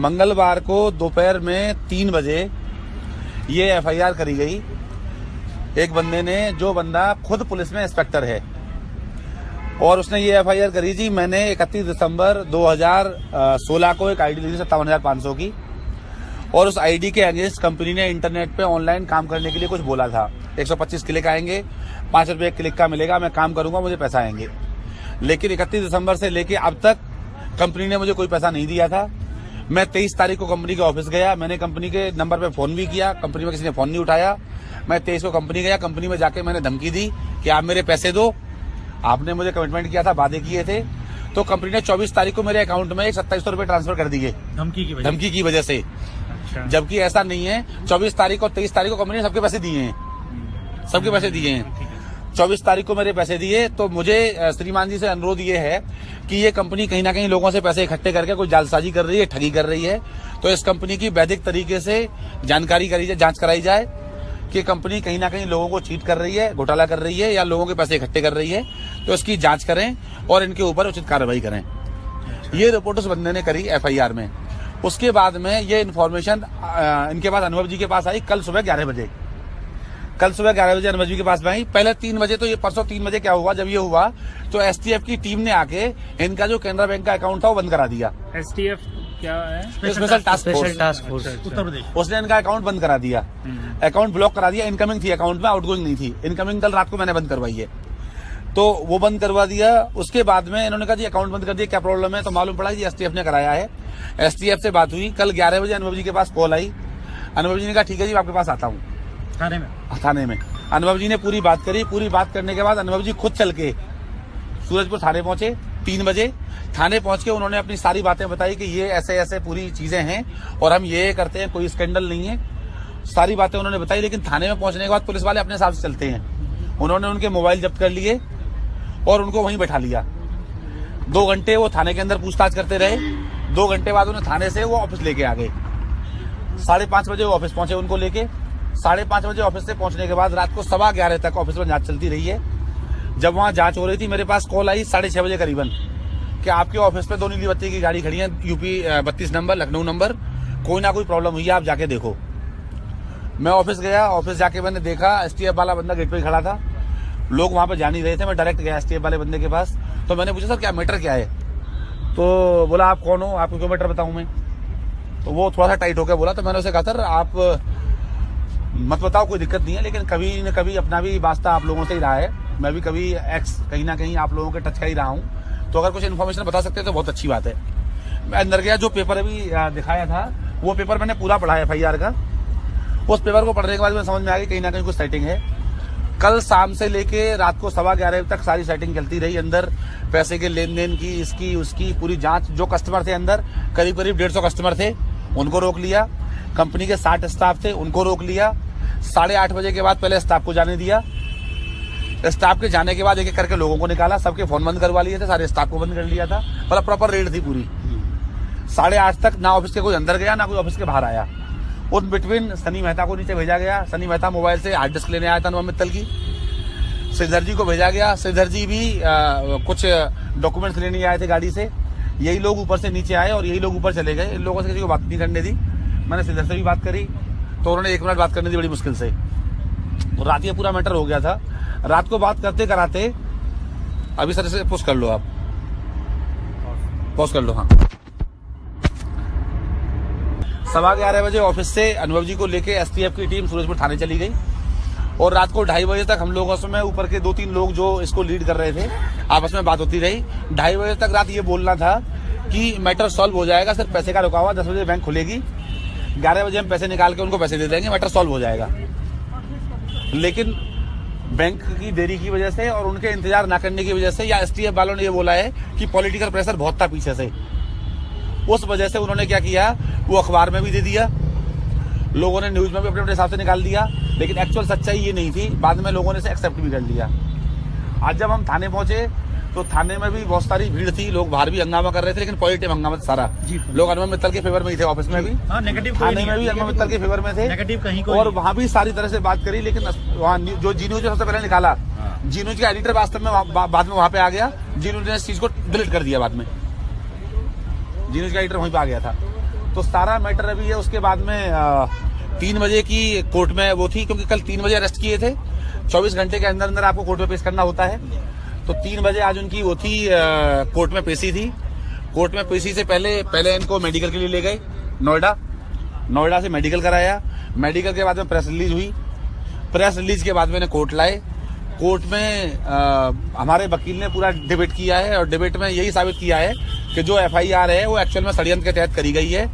मंगलवार को दोपहर में 3 बजे ये एफआईआर करी गई एक बंदे ने, जो बंदा खुद पुलिस में इंस्पेक्टर है, और उसने ये एफआईआर करी जी। मैंने 31 दिसंबर 2016 को एक आईडी ली थी 57,500 की, और उस आईडी के अगेंस्ट कंपनी ने इंटरनेट पे ऑनलाइन काम करने के लिए कुछ बोला था। 125 क्लिक आएंगे, 5 रुपए क्लिक का मिलेगा, मैं काम करूंगा, मुझे पैसा आएंगे। लेकिन 31 दिसंबर से लेके अब तक कंपनी ने मुझे कोई पैसा नहीं दिया था। मैं 23 तारीख को कंपनी के ऑफिस गया, मैंने कंपनी के नंबर पे फोन भी किया, कंपनी में किसी ने फोन नहीं उठाया। मैं 23 को कंपनी गया, कंपनी में जाके मैंने धमकी दी कि आप मेरे पैसे दो, आपने मुझे कमिटमेंट किया था, वादे किए थे। तो कंपनी ने 24 तारीख को मेरे अकाउंट में 2700 रुपए ट्रांसफर कर दिए धमकी की वजह से। अच्छा। जबकि ऐसा नहीं है, 24 तारीख और 23 तारीख को कंपनी ने सबके पैसे दिए हैं, सबके पैसे दिए हैं। 24 तारीख को मेरे पैसे दिए। तो मुझे श्रीमान जी से अनुरोध ये है कि ये कंपनी कहीं ना कहीं लोगों से पैसे इकट्ठे करके कोई जालसाजी कर रही है, ठगी कर रही है। तो इस कंपनी की वैधिक तरीके से जानकारी करी जाए, जांच कराई जाए कि कंपनी कहीं ना कहीं लोगों को चीट कर रही है, घोटाला कर रही है, या लोगों के पैसे इकट्ठे कर रही है। तो इसकी जांच करें और इनके ऊपर उचित कार्रवाई करें। ये रिपोर्ट उस बंदे ने करी एफआईआर में। उसके बाद में ये इन्फॉर्मेशन इनके पास, अनुभव जी के पास आई कल सुबह 11 बजे। कल सुबह 11 बजे अनुभव जी के पास में आई। पहले 3 बजे, तो ये परसों 3 बजे क्या हुआ, जब ये हुआ तो एसटीएफ की टीम ने आके इनका जो कैनरा बैंक का अकाउंट था वो बंद करा दिया। एसटीएफ क्या है? Special task force Uttar Pradesh. उसने इनका अकाउंट बंद करा दिया, अकाउंट ब्लॉक करा दिया। इनकमिंग थी अकाउंट में, आउटगोइंग नहीं थी। इनकमिंग कल रात को मैंने बंद करवाई है, तो वो बंद करवा दिया। उसके बाद में इन्होंने कहा जी अकाउंट बंद कर दिया, क्या प्रॉब्लम है? तो मालूम पड़ा जी एसटीएफ ने कराया है। एसटीएफ से बात हुई, कल 11 बजे अनुभव जी के पास कॉल आई। अनुभव जी ने कहा ठीक है जी, आपके पास आता हूँ थाने में। अनुभव जी ने पूरी बात करी। पूरी बात करने के बाद अनुभव जी खुद चल के सूरजपुर थाने पहुंचे 3 बजे। थाने पहुंच के उन्होंने अपनी सारी बातें बताई कि ये ऐसे ऐसे पूरी चीजें हैं और हम ये करते हैं, कोई स्कैंडल नहीं है। सारी बातें उन्होंने बताई। लेकिन थाने में पहुंचने के बाद पुलिस वाले अपने हिसाब से चलते हैं। उन्होंने उनके मोबाइल जब्त कर लिए और उनको वहीं बैठा लिया। 2 घंटे वो थाने के अंदर पूछताछ करते रहे। 2 घंटे बाद उन्हें थाने से वो ऑफिस लेके आ गए। 5:30 बजे वो ऑफिस पहुंचे उनको लेके। 5:30 बजे ऑफिस से पहुंचने के बाद रात को 11:15 तक ऑफिस में जांच चलती रही है। जब वहां जांच हो रही थी, मेरे पास कॉल आई 6:30 बजे करीबन कि आपके ऑफिस पे 2 नीली बत्ती की गाड़ी खड़ी है, यूपी 32 नंबर, लखनऊ नंबर, कोई ना कोई प्रॉब्लम हुई है, आप जाके देखो। मैं ऑफिस गया, ऑफिस जाके मैंने देखा एसटीएफ वाला बंदा गेट पे ही खड़ा था। लोग वहां पे जा नहीं रहे थे। मैं डायरेक्ट गया एसटीएफ वाले बंदे के पास। तो मैंने पूछा सर क्या मैटर क्या है? तो बोला आप कौन हो, आपको क्यों मैटर बताऊं मैं? तो वो थोड़ा सा टाइट हो गया बोला। तो मैंने उसे कहा सर आप मत बताओ, कोई दिक्कत नहीं है, लेकिन कभी न कभी अपना भी वास्ता आप लोगों से ही रहा है। मैं भी कभी कहीं ना कहीं आप लोगों के टच का ही रहा हूँ। तो अगर कुछ इन्फॉर्मेशन बता सकते हैं तो बहुत अच्छी बात है। मैं अंदर गया, जो पेपर अभी दिखाया था वो पेपर मैंने पूरा पढ़ा है एफआईआर का। उस पेपर को पढ़ने के बाद मुझे समझ में आ गई कहीं ना कहीं कुछ सेटिंग है। कल शाम से लेके रात को 11:15 तक सारी सेटिंग चलती रही। अंदर पैसे के लेन देन की, इसकी उसकी पूरी जांच। जो कस्टमर थे अंदर, करीब 150 कस्टमर थे, उनको रोक लिया। कंपनी के 60 स्टाफ थे, उनको रोक लिया। 8:30 बजे के बाद पहले स्टाफ को जाने दिया। स्टाफ के जाने के बाद एक एक करके लोगों को निकाला। सबके फोन बंद करवा लिए थे, सारे स्टाफ को बंद कर लिया था। मतलब प्रॉपर रेड थी पूरी। 8:30 तक ना ऑफिस के कोई अंदर गया, ना कोई ऑफिस के बाहर आया। उन बिटवीन सनी मेहता को नीचे भेजा गया। सनी मेहता मोबाइल से हार्ड डिस्क लेने आया था अनुभव मित्तल की। श्रीधर जी को भेजा गया। श्रीधर जी भी कुछ डॉक्यूमेंट्स लेने आए थे गाड़ी से। यही लोग ऊपर से नीचे आए और यही लोग ऊपर चले गए। इन लोगों से किसी को बात नहीं करने दी। मैंने श्रीधर से भी बात करी तो उन्होंने 1 मिनट बात करने दी बड़ी मुश्किल से। तो रात ये पूरा मैटर हो गया था। रात को बात करते कराते अभी सर से पोस्ट कर लो, आप पोस्ट कर लो। हाँ, 11:15 बजे ऑफिस से अनुभव जी को लेके एसटीएफ की टीम सूरजपुर थाने चली गई। और रात को 2:30 बजे तक हम लोगों में ऊपर के 2-3 लोग जो इसको लीड कर रहे थे, आपस में बात होती रही। 2:30 बजे तक रात ये बोलना था कि मैटर सॉल्व हो जाएगा, सिर्फ पैसे का रुका हुआ, 10 बजे बैंक खुलेगी, 11 बजे हम पैसे निकाल के उनको पैसे दे देंगे, मैटर सॉल्व हो जाएगा। लेकिन बैंक की देरी की वजह से और उनके इंतजार ना करने की वजह से, या एसटीएफ वालों ने ये बोला है कि पॉलिटिकल प्रेशर बहुत था पीछे से, उस वजह से उन्होंने क्या किया, वो अखबार में भी दे दिया, लोगों ने न्यूज में भी अपने अपने हिसाब से निकाल दिया। लेकिन एक्चुअल सच्चाई ये नहीं थी। बाद में लोगों ने इसे एक्सेप्ट भी कर लिया। आज जब हम थाने पहुंचे तो थाने में भी बहुत सारी भीड़ थी, लोग बाहर भी हंगामा कर रहे थे, लेकिन पॉजिटिव हंगामा सारा। लोग अनुभव मित्तल के फेवर में ही थे। ऑफिस में भी, थाने में भी अनुभव मित्तल के फेवर में थे। और वहां भी सारी तरह से बात करी। लेकिन वहाँ जो जी न्यूज सबसे पहले निकाला, जी न्यूज का एडिटर वास्तव में बाद में वहां पे आ गया। जी न्यूज ने इस चीज को डिलीट कर दिया बाद में। जी न्यूज का एडिटर वहीं पे आ गया था। तो सारा मैटर अभी है। उसके बाद में 3 बजे की कोर्ट में वो थी, क्योंकि कल 3 बजे अरेस्ट किए थे, 24 घंटे के अंदर अंदर आपको कोर्ट में पेश करना होता है। तो 3 बजे आज उनकी वो थी, कोर्ट में पेशी थी। कोर्ट में पेशी से पहले इनको मेडिकल के लिए ले गए नोएडा से मेडिकल कराया। मेडिकल के बाद में प्रेस रिलीज हुई। प्रेस रिलीज के बाद में कोर्ट लाए। कोर्ट में हमारे वकील ने पूरा डिबेट किया है और डिबेट में यही साबित किया है कि जो FIR है वो एक्चुअल में षड्यंत्र के तहत करी गई है।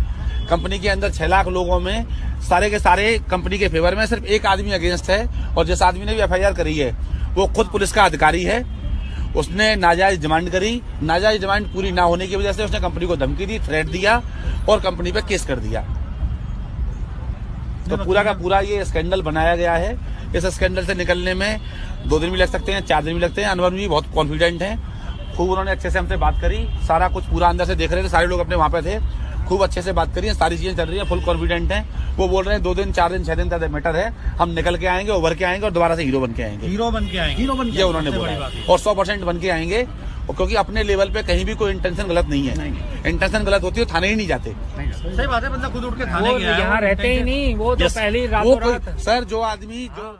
कंपनी के अंदर 6 लाख लोगों में सारे के सारे कंपनी के फेवर में, सिर्फ एक आदमी अगेंस्ट है, और जिस आदमी ने भी FIR करी है वो खुद पुलिस का अधिकारी है। उसने नाजायज डिमांड करी। नाजायज डिमांड पूरी ना होने की वजह से उसने कंपनी को धमकी दी, थ्रेट दिया और कंपनी पे केस कर दिया। तो पूरा का पूरा ये स्कैंडल बनाया गया है। इस स्कैंडल से निकलने में 2 दिन भी लग सकते हैं, 4 दिन भी लगते हैं। अनवर भी बहुत कॉन्फिडेंट हैं। खूब उन्होंने अच्छे से हमसे बात करी, सारा कुछ पूरा अंदर से देख रहे थे, सारे लोग अपने वहां पे थे, खूब अच्छे से बात करी है, सारी चीजें चल रही है, फुल कॉन्फिडेंट हैं। वो बोल रहे हैं 2 दिन 4 दिन 6 दिन तक मैटर है, हम निकल के आएंगे, उभर के आएंगे और दोबारा से हीरो बन के आएंगे। हीरो बन के आएंगे ये उन्होंने बोला, और 100% बन के आएंगे। और क्योंकि अपने लेवल पे कहीं भी कोई इंटेंशन गलत नहीं है। इंटेंशन गलत होती है थाने ही नहीं जाते। सही बात है, बंदा खुद उठ के थाने गया है, यहाँ रहते ही नहीं, वो तो पहले ही रातों रात। सर जो आदमी जो